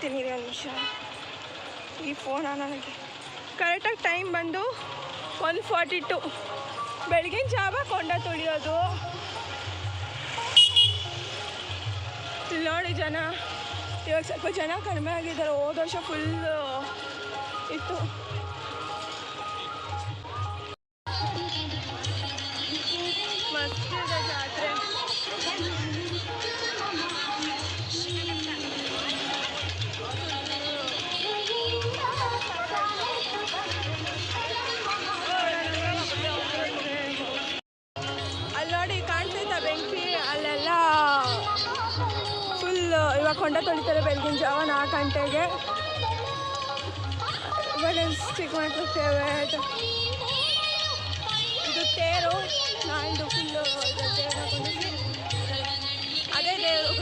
ಹೇಳ್ತೀನಿ ರೀ ಒಂದು ನಿಮಿಷ. ಈ ಫೋನ ನನಗೆ ಕರೆಕ್ಟಾಗಿ ಟೈಮ್ ಬಂದು 1:42 ಬೆಳಗಿನ ಜಾವ ಕೊಂಡ ತುಳಿಯೋದು. ಇಲ್ಲಿ ನೋಡಿ ಜನ, ಇವಾಗ ಸ್ವಲ್ಪ ಜನ ಕಡಿಮೆ ಆಗಿದ್ದಾರೆ. ಹೋದ ವರ್ಷ ಫುಲ್ ಇತ್ತು. ಮಸ್ತ್ ಇದೆ ಜಾತ್ರೆ. ಅಲ್ಲಿ ನೋಡಿ ಕಾಣ್ತೈತ ಬೆಂಕಿ, ಅಲ್ಲೆಲ್ಲ ಫುಲ್ ಇವಾಗ ಕೊಂಡ ತೊಳಿತಾರೆ ಬೆಳಗಿನ ಜಾವ 4 ಗಂಟೆಗೆ. ಚಿಕ್ಕಮಕ್ಕಳ ಫೇವ್ರೇಟ್ ಇದು ತೇರು. ನಾಯ್ದು ಫುಲ್ಲು ತೇರು ಹಾಕೊಂಡಿದ್ವಿ. ಅದೇ ದೇವರು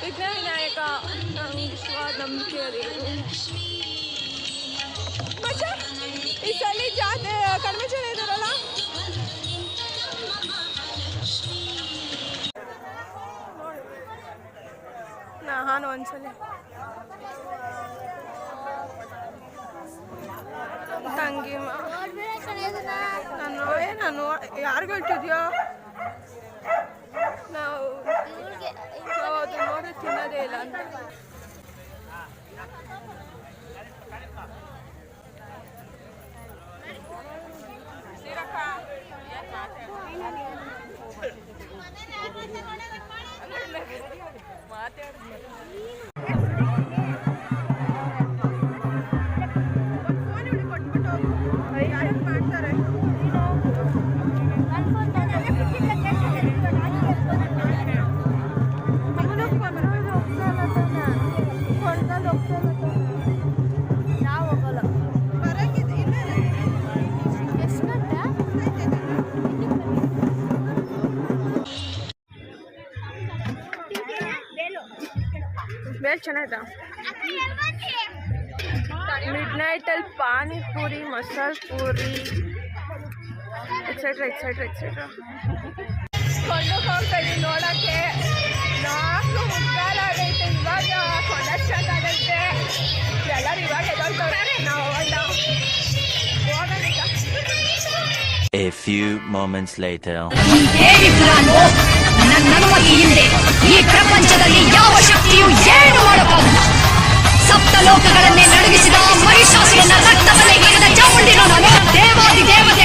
ವಿಘ್ನ ವಿನಾಯಕ, ನಮ್ಗೆ ಇಷ್ಟವಾದ ನಂಬಿಕೆ ದೇವರು. ಮತ್ತೆ ಈ ಸಲ ಜಾತ್ರೆ ಕಡಿಮೆ ಜನ ಇದ್ದಾರಲ್ಲ. ನಾನು ಒಂದ್ಸಲ ತಂಗಿ ನಾನು ಯಾರಿಗೆ ಹೇಳ್ತಿದ್ಯೋ, ನಾವು ಅದು ನೋಡಿ ತಿನ್ನೋದೇ ಇಲ್ಲ ಅಂತ. ಬೇರೆ ಚೆನ್ನಾಯ್ತಾ? ಮಿಡ್ ನೈಟಲ್ಲಿ ಪಾನಿಪುರಿ, ಮಸಾಲೆ ಪೂರಿ ಎಕ್ಸೆಟ್ರಾ ಎಕ್ಸೆಟ್ರಾ ಎಕ್ಸೆಟ್ರಾ ಕೊಂಡೋಗಿ ಹೋಗ್ತಾ ಇದ್ದೀವಿ ನೋಡೋಕ್ಕೆ. 4:30 ಆಗೈತೆ. ಇವಾಗ ಕೊಂಡ ಸ್ಟಾರ್ಟ್ ಆಗೈತೆ. ಎಲ್ಲರೂ ಇವಾಗ ಎದೊಳ್ತವ್ರೆ. ನಾವು ಹೋಗೋಣ ಈಗ. A few moments later. ಈ ಪ್ರಪಂಚದಲ್ಲಿ ಯಾವ ಶಕ್ತಿಯು ಏನು ಮಾಡಬಹುದು? ಸಪ್ತ ಲೋಕಗಳನ್ನೇ ನಡುಗಿಸಿದ ಮಹಿಷಾಸುರನ ರಕ್ತದಲ್ಲಿ ಹೀರಿದ ಚಾಮುಂಡಿನ ನಾನು ದೇವಾದಿ ದೇವತೆ